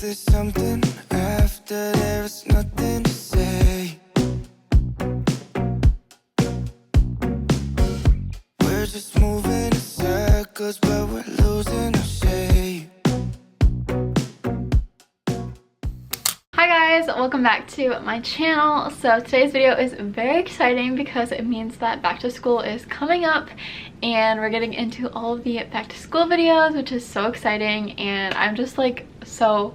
there's something after, there's nothing to say. We're just moving in circles, but we're losing our shape. Hi guys, welcome back to my channel. So today's video is very exciting because it means that back to school is coming up and we're getting into all of the back to school videos, which is so exciting, and I'm just like so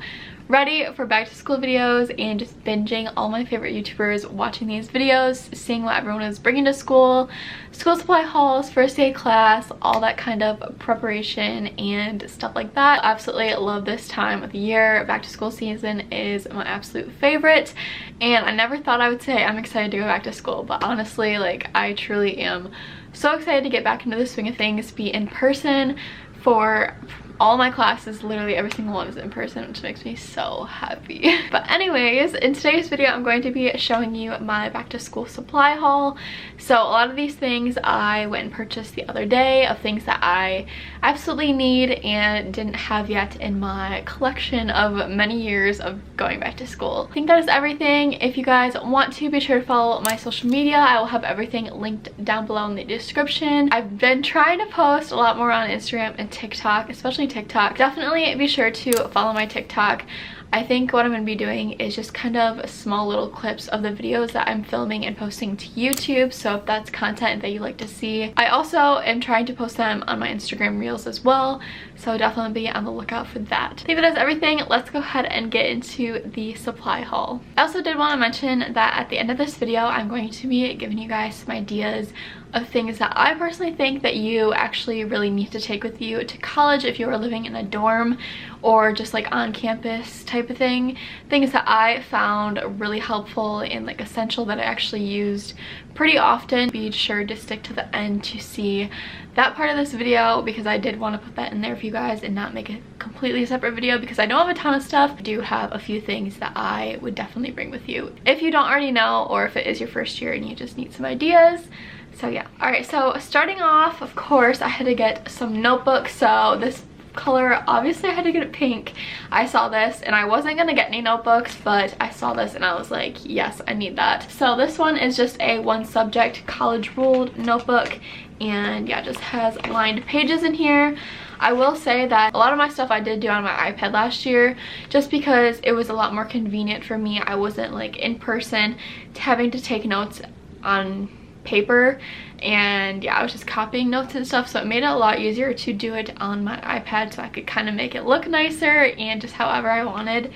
ready for back to school videos and just binging all my favorite YouTubers, watching these videos, seeing what everyone is bringing to school, school supply hauls, first day of class, all that kind of preparation and stuff like that. I absolutely love this time of the year. Back to school season is my absolute favorite, and I never thought I would say I'm excited to go back to school, but honestly, like, I truly am so excited to get back into the swing of things, be in person for all my classes. Literally every single one is in person, which makes me so happy. But anyways, in today's video I'm going to be showing you my back to school supply haul. So a lot of these things I went and purchased the other day, of things that I absolutely need and didn't have yet in my collection of many years of going back to school. I think that is everything. If you guys want to, be sure to follow my social media. I will have everything linked down below in the description. I've been trying to post a lot more on Instagram and TikTok, especially TikTok. Definitely be sure to follow my TikTok. I think what I'm going to be doing is just kind of small little clips of the videos that I'm filming and posting to YouTube, so if that's content that you like to see. I also am trying to post them on my Instagram Reels as well, so definitely be on the lookout for that. I think that is everything. Let's go ahead and get into the supply haul. I also did want to mention that at the end of this video I'm going to be giving you guys some ideas of things that I personally think that you actually really need to take with you to college if you are living in a dorm or just like on campus type of thing. Things that I found really helpful and like essential that I actually used pretty often. Be sure to stick to the end to see that part of this video, because I did want to put that in there for you guys and not make a completely separate video, because I don't have a ton of stuff. I do have a few things that I would definitely bring with you if you don't already know, or if it is your first year and you just need some ideas. So yeah. Alright, so starting off, of course, I had to get some notebooks. So this color, obviously I had to get it pink. I saw this and I wasn't gonna get any notebooks, but I saw this and I was like, yes, I need that. So this one is just a one subject college ruled notebook, and yeah, just has lined pages in here. I will say that a lot of my stuff I did do on my iPad last year, just because it was a lot more convenient for me. I wasn't like in person having to take notes on paper, and yeah, I was just copying notes and stuff, so it made it a lot easier to do it on my iPad, so I could kind of make it look nicer and just however I wanted.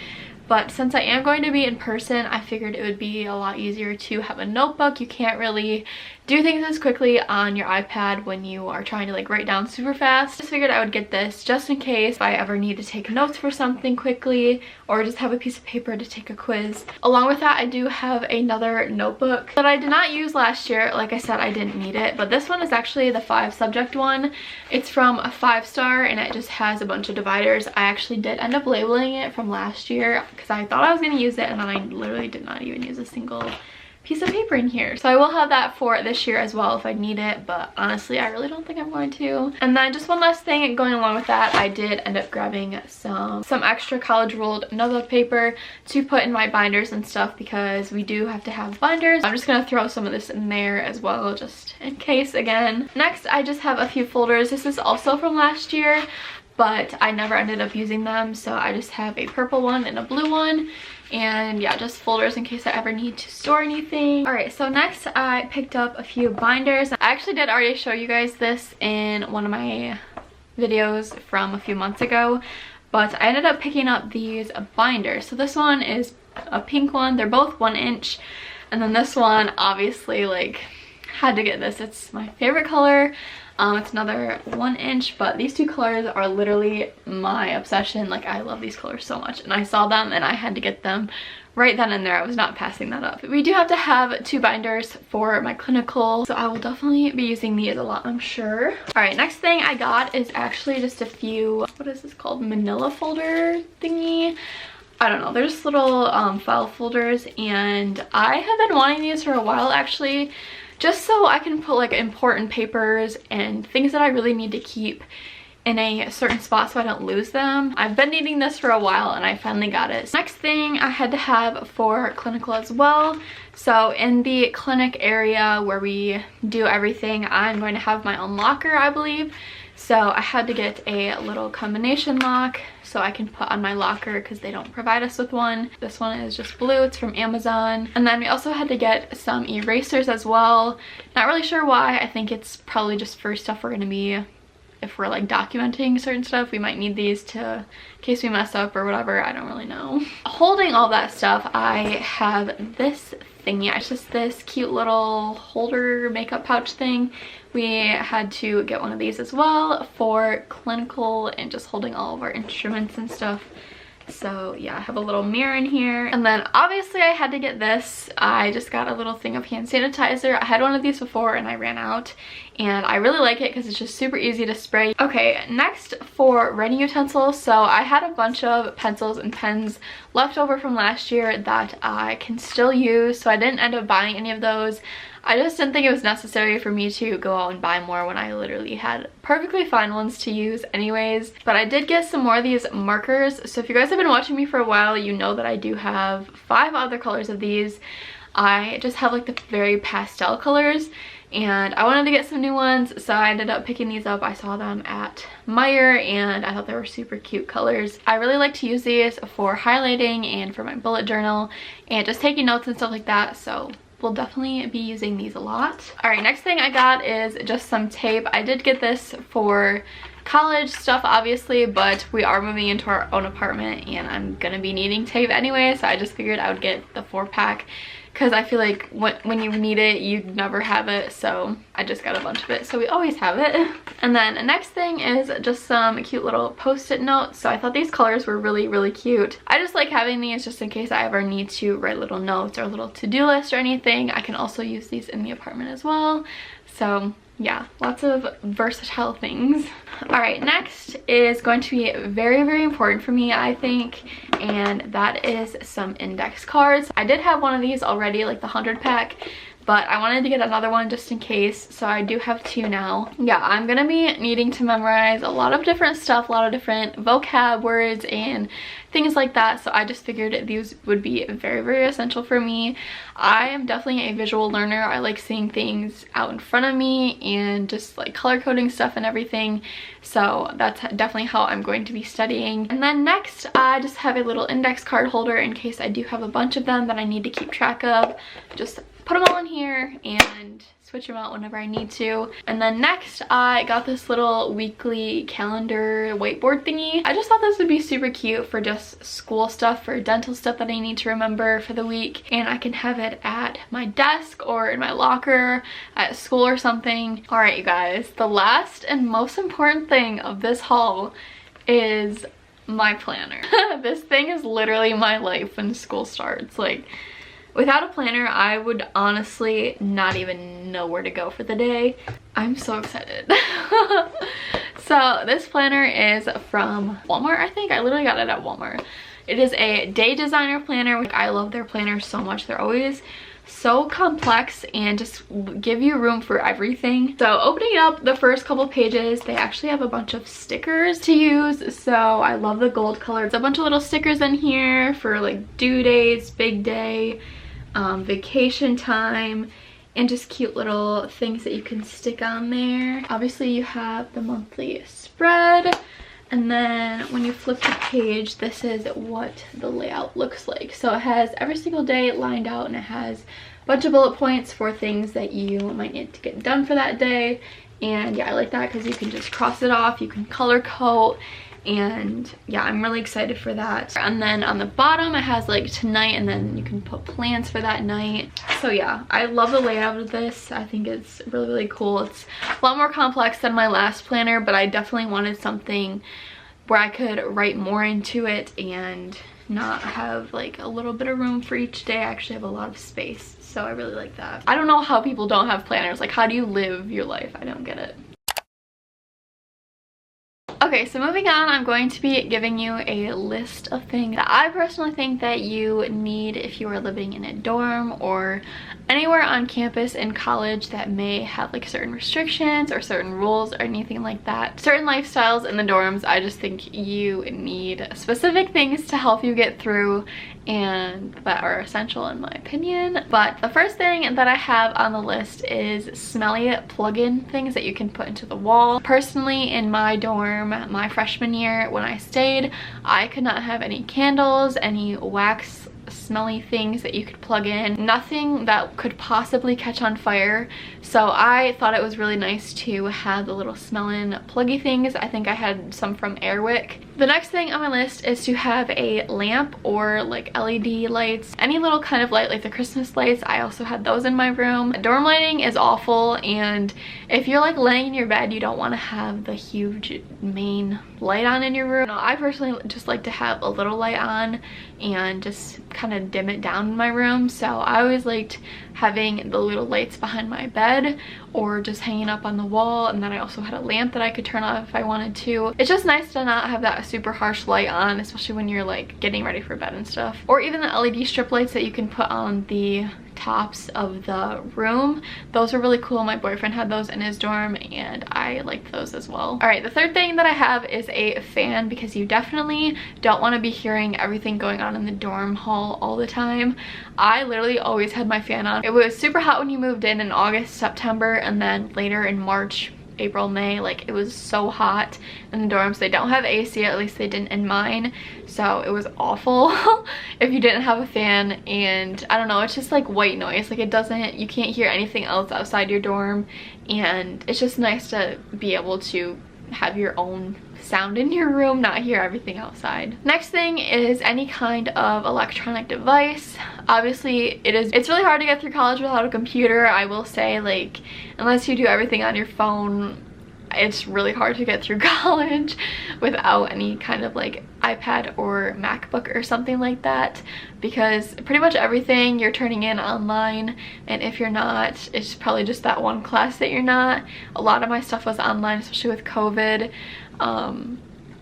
But since I am going to be in person, I figured it would be a lot easier to have a notebook. You can't really do things as quickly on your iPad when you are trying to like write down super fast. Just figured I would get this just in case if I ever need to take notes for something quickly, or just have a piece of paper to take a quiz. Along with that, I do have another notebook that I did not use last year. Like I said, I didn't need it, but this one is actually the 5 subject one. It's from a 5-star and it just has a bunch of dividers. I actually did end up labeling it from last year because I thought I was going to use it, and then I literally did not even use a single piece of paper in here. So I will have that for this year as well if I need it, but honestly I really don't think I'm going to. And then just one last thing going along with that, I did end up grabbing some extra college ruled notebook paper to put in my binders and stuff, because we do have to have binders. I'm just gonna throw some of this in there as well, just in case again. Next, I just have a few folders. This is also from last year, but I never ended up using them, so I just have a purple one and a blue one. And yeah, just folders in case I ever need to store anything. Alright, so next I picked up a few binders. I actually did already show you guys this in one of my videos from a few months ago, but I ended up picking up these binders. So this one is a pink one. They're both 1 inch, and then this one, obviously, like, had to get this. It's my favorite color. It's another 1 inch, but these two colors are literally my obsession. Like, I love these colors so much, and I saw them and I had to get them right then and there. I was not passing that up. We do have to have 2 binders for my clinical, so I will definitely be using these a lot, I'm sure. All right, next thing I got is actually just a few, what is this called, Manila Folder thingy. I don't know, they're just little file folders, and I have been wanting these for a while actually, just so I can put like important papers and things that I really need to keep in a certain spot so I don't lose them. I've been needing this for a while and I finally got it. Next thing I had to have for clinical as well. So in the clinic area where we do everything, I'm going to have my own locker, I believe. So I had to get a little combination lock so I can put on my locker because they don't provide us with one. This one is just blue, it's from Amazon. And then we also had to get some erasers as well. Not really sure why. I think it's probably just for stuff we're gonna be, if we're like documenting certain stuff, we might need these to, in case we mess up or whatever, I don't really know. Holding all that stuff, I have this thingy. It's just this cute little holder makeup pouch thing. We had to get one of these as well for clinical and just holding all of our instruments and stuff. So yeah, I have a little mirror in here. And then obviously I had to get this. I just got a little thing of hand sanitizer. I had one of these before and I ran out, and I really like it because it's just super easy to spray. Okay, next for writing utensils. So I had a bunch of pencils and pens left over from last year that I can still use, so I didn't end up buying any of those. I just didn't think it was necessary for me to go out and buy more when I literally had perfectly fine ones to use anyways. But I did get some more of these markers. So if you guys have been watching me for a while, you know that I do have 5 other colors of these. I just have like the very pastel colors, and I wanted to get some new ones, so I ended up picking these up. I saw them at Meijer and I thought they were super cute colors. I really like to use these for highlighting and for my bullet journal and just taking notes and stuff like that, so we'll definitely be using these a lot. All right, next thing I got is just some tape. I did get this for college stuff obviously, but we are moving into our own apartment and I'm gonna be needing tape anyway, so I just figured I would get the 4-pack because I feel like when you need it, you never have it, so I just got a bunch of it so we always have it. And then the next thing is just some cute little post-it notes. So I thought these colors were really cute. I just like having these just in case I ever need to write little notes or a little to-do list or anything. I can also use these in the apartment as well. So yeah, lots of versatile things. All right, next is going to be very important for me, I think, and that is some index cards. I did have one of these already, like the 100-pack, but I wanted to get another one just in case, so I do have 2 now. Yeah, I'm gonna be needing to memorize a lot of different stuff, a lot of different vocab words and things like that, so I just figured these would be very essential for me. I am definitely a visual learner. I like seeing things out in front of me and just like color coding stuff and everything, so that's definitely how I'm going to be studying. And then next, I just have a little index card holder in case I do have a bunch of them that I need to keep track of. Just put them all in here and switch them out whenever I need to. And then next, I got this little weekly calendar whiteboard thingy. I just thought this would be super cute for just school stuff, for dental stuff that I need to remember for the week, and I can have it at my desk or in my locker at school or something. All right, you guys, the last and most important thing of this haul is my planner. This thing is literally my life when school starts. Like, without a planner, I would honestly not even know where to go for the day. I'm so excited. So this planner is from Walmart, I think. I literally got it at Walmart. It is a day designer planner. I love their planners so much. They're always so complex and just give you room for everything. So opening up the first couple pages, they actually have a bunch of stickers to use, so I love the gold color. There's a bunch of little stickers in here for like due dates, big day, vacation time, and just cute little things that you can stick on there. Obviously you have the monthly spread, and then when you flip the page, this is what the layout looks like. So it has every single day lined out, and it has a bunch of bullet points for things that you might need to get done for that day. And yeah, I like that because you can just cross it off, you can color code, and yeah, I'm really excited for that. And then on the bottom it has like tonight, and then you can put plans for that night. So yeah, I love the layout of this. I think it's really cool. It's a lot more complex than my last planner, but I definitely wanted something where I could write more into it and not have like a little bit of room for each day. I actually have a lot of space, so I really like that. I don't know how people don't have planners. Like, how do you live your life? I don't get it. Okay, so moving on, I'm going to be giving you a list of things that I personally think that you need if you are living in a dorm or anywhere on campus in college that may have like certain restrictions or certain rules or anything like that. Certain lifestyles in the dorms, I just think you need specific things to help you get through and that are essential in my opinion. But the first thing that I have on the list is smelly plug-in things that you can put into the wall. Personally, in my dorm, my freshman year when I stayed, I could not have any candles, any wax smelly things that you could plug in, nothing that could possibly catch on fire. So I thought it was really nice to have the little smelling pluggy things. I think I had some from Airwick. The next thing on my list is to have a lamp or like LED lights, any little kind of light like the Christmas lights. I also had those in my room. Dorm lighting is awful, and if you're like laying in your bed, you don't want to have the huge main light on in your room. No, I personally just like to have a little light on and just kind of dim it down in my room. So I always liked having the little lights behind my bed or just hanging up on the wall, and then I also had a lamp that I could turn off if I wanted to. It's just nice to not have that super harsh light on, especially when you're like getting ready for bed and stuff. Or even the LED strip lights that you can put on the tops of the room. Those are really cool. My boyfriend had those in his dorm and I liked those as well. All right, the third thing that I have is a fan, because you definitely don't want to be hearing everything going on in the dorm hall all the time. I literally always had my fan on. It was super hot when you moved in August, September, and then later in March, April, May, like it was so hot in the dorms. They don't have AC, at least they didn't in mine, so it was awful if you didn't have a fan. And I don't know, it's just like white noise, like it doesn't, you can't hear anything else outside your dorm, and it's just nice to be able to have your own sound in your room, not hear everything outside. Next thing is any kind of electronic device. Obviously it's really hard to get through college without a computer. I will say, like, unless you do everything on your phone, it's really hard to get through college without any kind of like iPad or MacBook or something like that, because pretty much everything you're turning in online, and if you're not, it's probably just that one class that you're not. A lot of my stuff was online, especially with COVID.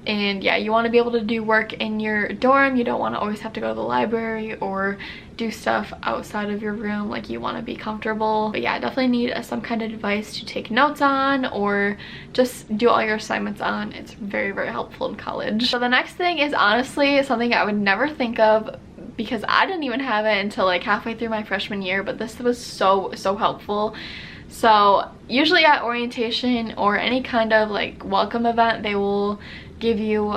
And yeah, you want to be able to do work in your dorm. You don't want to always have to go to the library or do stuff outside of your room. Like, you want to be comfortable. But yeah, I definitely need some kind of device to take notes on or just do all your assignments on. It's very, very helpful in college. So the next thing is honestly something I would never think of, because I didn't even have it until like halfway through my freshman year, but this was so helpful. So usually at orientation or any kind of like welcome event, they will give you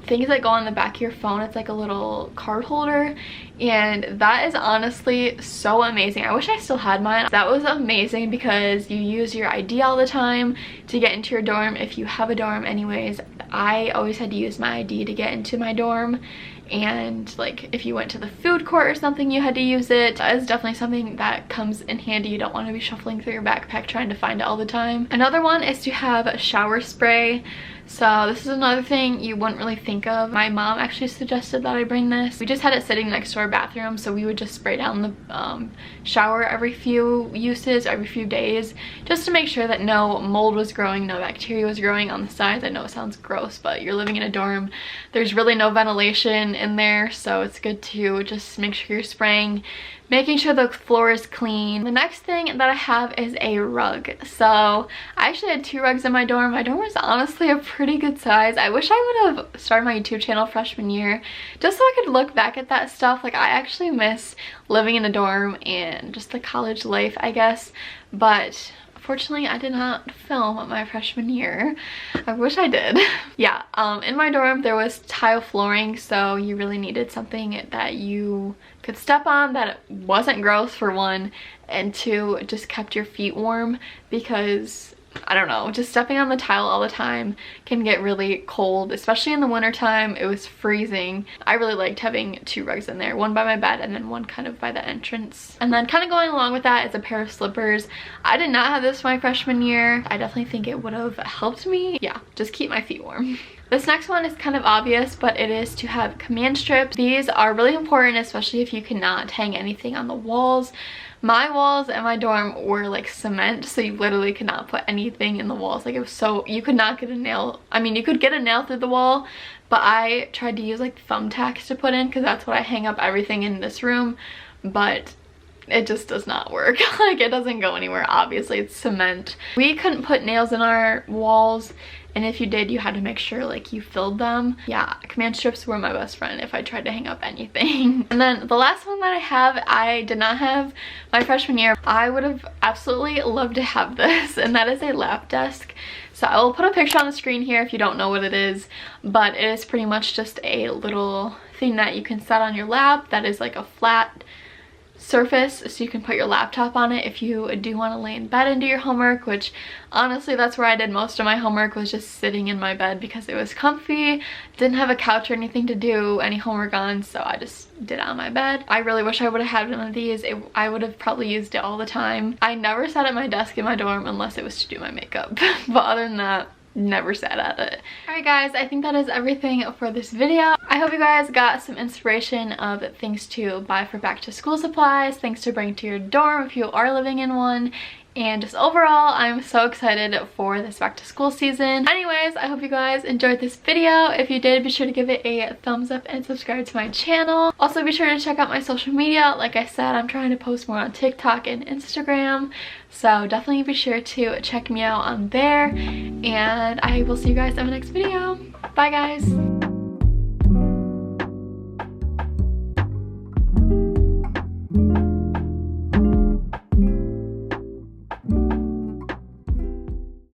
things that go on the back of your phone. It's like a little card holder, and that is honestly so amazing. I wish I still had mine. That was amazing because you use your ID all the time to get into your dorm, if you have a dorm anyways. I always had to use my ID to get into my dorm, and like if you went to the food court or something, you had to use it. That is definitely something that comes in handy. You don't want to be shuffling through your backpack trying to find it all the time. Another one is to have a shower spray. So this is another thing you wouldn't really think of. My mom actually suggested that I bring this. We just had it sitting next to our bathroom, so we would just spray down the shower every few uses, every few days, just to make sure that no mold was growing, no bacteria was growing on the sides. I know it sounds gross, but you're living in a dorm. There's really no ventilation in there, so it's good to just make sure you're spraying, making sure the floor is clean. The next thing that I have is a rug. So I actually had 2 rugs in my dorm. My dorm was honestly a pretty good size. I wish I would have started my YouTube channel freshman year just so I could look back at that stuff. Like, I actually miss living in a dorm and just the college life, I guess. But fortunately, I did not film my freshman year. I wish I did. Yeah, in my dorm there was tile flooring, so you really needed something that you could step on that wasn't gross, for one, and 2, just kept your feet warm, because I don't know, just stepping on the tile all the time can get really cold, especially in the winter time. It was freezing. I really liked having 2 rugs in there, one by my bed and then one kind of by the entrance. And then kind of going along with that is a pair of slippers. I did not have this my freshman year. I definitely think it would have helped me. Yeah, just keep my feet warm. This next one is kind of obvious, but it is to have command strips. These are really important, especially if you cannot hang anything on the walls. My walls in my dorm were like cement, so you literally could not put anything in the walls. Like, it was so, you could not get a nail. I mean, you could get a nail through the wall, but I tried to use like thumbtacks to put in because that's what I hang up everything in this room, but it just does not work. Like, it doesn't go anywhere. Obviously, it's cement. We couldn't put nails in our walls, and if you did, you had to make sure like you filled them. Yeah, command strips were my best friend if I tried to hang up anything. And then the last one that I have, I did not have my freshman year. I would have absolutely loved to have this, and that is a lap desk. So I will put a picture on the screen here if you don't know what it is, but it is pretty much just a little thing that you can set on your lap that is like a flat surface, so you can put your laptop on it if you do want to lay in bed and do your homework, which honestly that's where I did most of my homework, was just sitting in my bed because it was comfy. Didn't have a couch or anything to do any homework on, so I just did it on my bed. I really wish I would have had one of these. I would have probably used it all the time. I never sat at my desk in my dorm unless it was to do my makeup, but other than that, never sat at it. Alright guys, I think that is everything for this video. I hope you guys got some inspiration of things to buy for back to school supplies, things to bring to your dorm if you are living in one, and just overall, I'm so excited for this back to school season. Anyways, I hope you guys enjoyed this video. If you did, be sure to give it a thumbs up and subscribe to my channel. Also, be sure to check out my social media. Like I said, I'm trying to post more on TikTok and Instagram, so definitely be sure to check me out on there. And I will see you guys in the next video. Bye guys!